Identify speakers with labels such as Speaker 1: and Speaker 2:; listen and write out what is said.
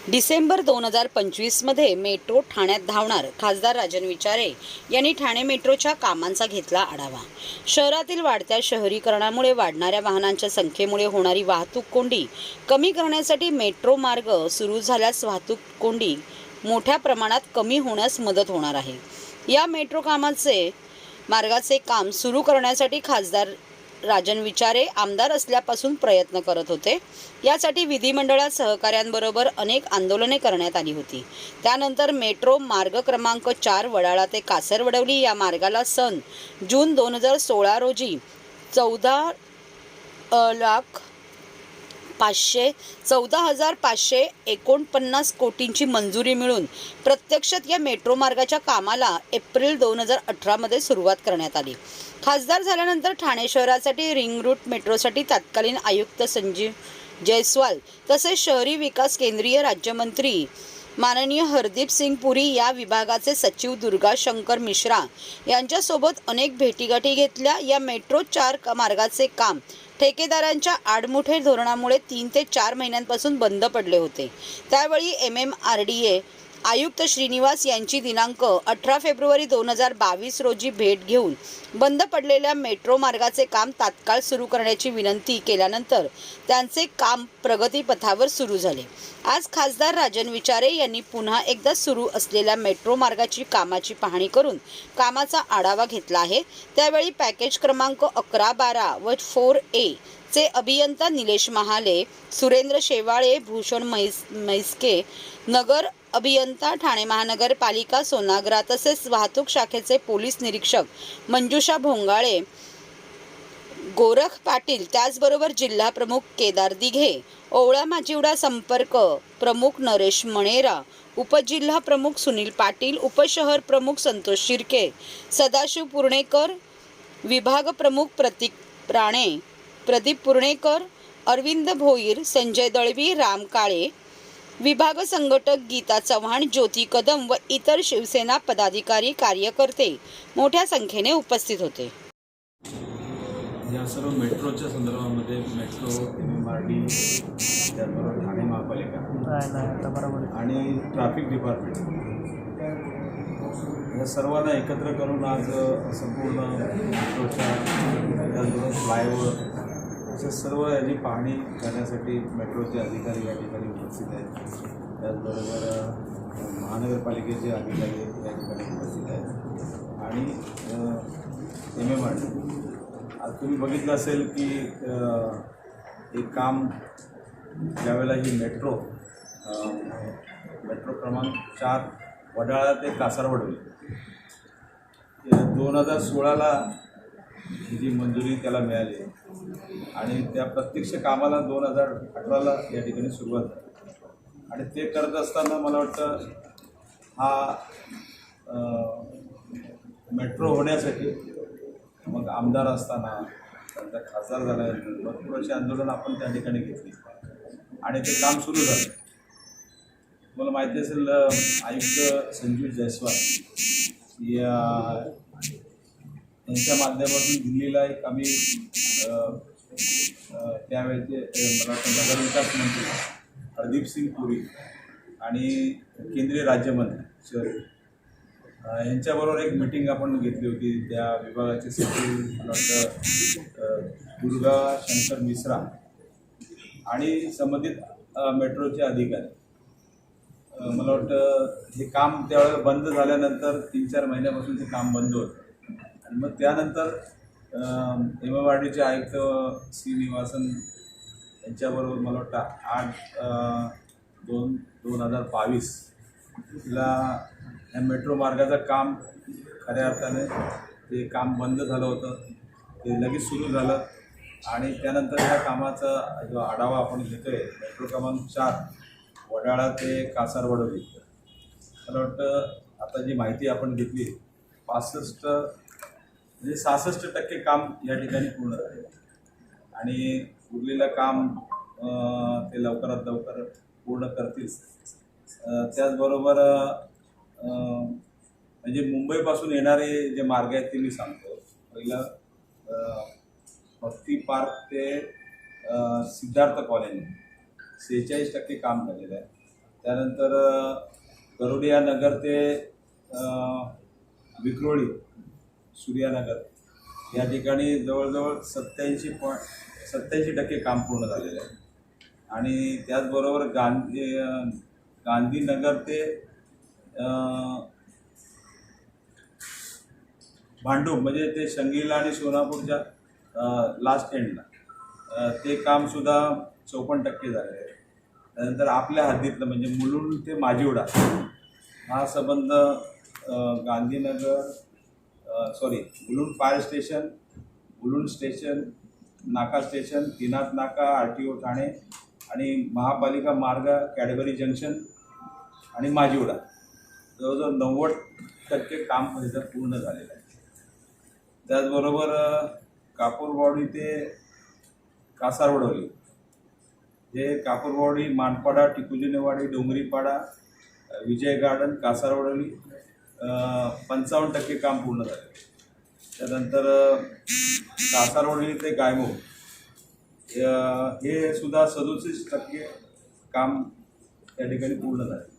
Speaker 1: डिसेंबर 2025 मध्ये मेट्रो ठाण्यात धावणार खासदार राजन विचारे यांनी ठाणे मेट्रोच्या कामांचा घेतला आढावा। शहरातील वाढत्या शहरीकरणामुळे वाढणाऱ्या वाहनांच्या संख्येमुळे होणारी वाहतूक कोंडी कमी करण्यासाठी मेट्रो मार्ग सुरू झाल्यास वाहतूक कोंडी मोठ्या प्रमाणात कमी होण्यास मदत होणार आहे। या मेट्रो मार्गाचे काम सुरू करण्यासाठी खासदार राजन विचारे आमदार असल्यापासून प्रयत्न करत होते। यासाठी विधिमंडळात सहकाऱ्यांबरोबर अनेक आंदोलने करण्यात आली होती। त्यानंतर मेट्रो मार्ग क्रमांक 4 वडाळा ते कासरवडवली या मार्गाला सन जून 2016 रोजी 14,549 कोटींची मंजुरी मिळून प्रत्यक्षात या मेट्रो मार्गाच्या कामाला एप्रिल 2018 मध्ये सुरुवात करण्यात आली। खासदार झाल्यानंतर ठाणे शहरासाठी रिंग रूट मेट्रोसाठी तत्कालीन आयुक्त संजीव जयस्वाल तसेच शहरी विकास केंद्रीय राज्यमंत्री माननीय हरदीप सिंग पुरी या विभागाचे सचिव दुर्गा शंकर मिश्रा यांच्यासोबत अनेक भेटीगाठी घेतल्या। या मेट्रो 4 मार्गाचे काम ठेकेदारांच्या आडमुठे धोरणामुळे 3 ते 4 महिन्यांपासून बंद पडले होते। त्यावेळी MMRDA आयुक्त श्रीनिवास यांची दिनांक 18 फेब्रुवारी 2022 रोजी भेट घेऊन बंद पडलेल्या मेट्रो मार्गाचे काम तात्काळ सुरू करण्याची विनंती केल्यानंतर त्यांचे काम प्रगतीपथावर सुरू झाले। आज खासदार राजन विचारे यांनी पुन्हा एकदा सुरू असलेल्या मेट्रो मार्गाची कामाची पाहणी करून कामाचा आढावा घेतला आहे। त्यावेळी पॅकेज क्रमांक 11, 12 व 4A चे अभियंता निलेश महाले, सुरेंद्र शेवाळे, भूषण म्हैसके, नगर अभियंता ठाणे महानगरपालिका सोनागरा तसेच वाहतूक शाखेचे पोलीस निरीक्षक मंजुषा भोंगाळे, गोरख पाटील, त्याचबरोबर जिल्हा प्रमुख केदार दिघे, ओवळा माजिवडा संपर्क प्रमुख नरेश मणेरा, उपजिल्हा प्रमुख सुनील पाटील, उपशहर प्रमुख संतोष शिर्के, सदाशिव पुर्णेकर, विभाग प्रमुख प्रतीक राणे, प्रदीप पुर्णेकर, अरविंद भोईर, संजय दळवी, राम काळे, विभाग संघटक गीता चव्हाण, ज्योती कदम व इतर शिवसेना पदाधिकारी कार्यकर्ते मोठ्या संख्येने उपस्थित होते।
Speaker 2: या सर्व मेट्रोच्या संदर्भामध्ये मेट्रो, MMRD, त्याचबरोबर ठाणे महापालिका आणि ट्रॅफिक डिपार्टमेंट या सर्वांना एकत्र करून आज संपूर्ण मेट्रोच्या त्याचबरोबर फ्लायओव्हर अशा सर्व याची पाहणी करण्यासाठी मेट्रोचे अधिकारी या ठिकाणी उपस्थित आहेत। त्याचबरोबर महानगरपालिकेचे अधिकारी या ठिकाणी उपस्थित आहेत आणि MMRD आज तुम्ही बघितलं असेल की एक काम ज्यावेळेला ही मेट्रो क्रमांक 4 वडाळा ते कासारवडवली 2016ला जी मंजुरी त्याला मिळाली आणि त्या प्रत्यक्ष कामाला 2018ला या ठिकाणी सुरुवात झाली आणि ते करत असताना मला वाटतं हा मेट्रो होण्यासाठी मग आमदार असताना नंतर खासदार झाल्यानंतर भरपूर अशी आंदोलन आपण त्या ठिकाणी घेतली आणि ते काम सुरू झालं। मला माहिती असेल आयुक्त संजीव जयस्वाल यांच्या माध्यमातून दिल्लीला एक आम्ही त्यावेळेचे मला वाटतं नगरविकास मंत्री हरदीप सिंग पुरी आणि केंद्रीय राज्यमंत्री शहरी यांच्याबरोबर एक मीटिंग आपण घेतली होती। त्या विभागाचे सचिव मला वाटतं दुर्गा शंकर मिश्रा आणि संबंधित मेट्रोचे अधिकारी, मला वाटतं हे काम त्यावेळेला बंद झाल्यानंतर 3-4 महिन्यापासून ते काम बंद होतं आणि मग त्यानंतर MMRDचे आयुक्त श्रीनिवासन यांच्याबरोबर मला वाटतं 8/2/2022 ला या मेट्रो मार्गाचं काम खऱ्या अर्थाने ते काम बंद झालं होतं, ते लगेच सुरू झालं आणि त्यानंतर ह्या कामाचा जो आढावा आपण घेतो आहे मेट्रो क्रमांक 4 वडाळा ते कासारवडवली, मला वाटतं आता जी माहिती आपण घेतली 66% काम या ठिकाणी पूर्ण झाले आणि उरलेलं काम ते लवकरात लवकर पूर्ण करतील। त्याचबरोबर म्हणजे मुंबईपासून येणारे जे मार्ग आहेत ते मी सांगतो। पहिलं भक्ती पार्क ते सिद्धार्थ कॉलनी 46% काम झालेलं आहे। त्यानंतर गरुडिया नगर ते विक्रोळी सूर्यानगर या ठिकाणी जवळजवळ 87% काम पूर्ण झालेलं आहे. आणि त्याचबरोबर गांधीनगर ते भांडूप म्हणजे ते शंगीला आणि सोनापूरच्या लास्ट एंडला ते कामसुद्धा 54% झालेलं आहे. त्यानंतर आपल्या हद्दीतलं म्हणजे मुलुंड ते माजिवडा हा संबंध Mulund fire station, Mulund station, नाका स्टेशन, दिनाथ नाका, RTO ठाणे आणि महापालिका मार्ग, कॅडबरी जंक्शन आणि माजिवडा जवळजवळ 90% काम तिथं पूर्ण झालेलं आहे. त्याचबरोबर कापूरवाडी ते कासारवडवली हे कापूरवाडी, मानपाडा, टिकुजिनेवाडी, डोंगरीपाडा, विजय गार्डन, कासारवडवली 55% काम पूर्ण झाले. त्यानंतर कासारवडवली ते गायमुख हे सुद्धा 67% काम त्या ठिकाणी पूर्ण झाले.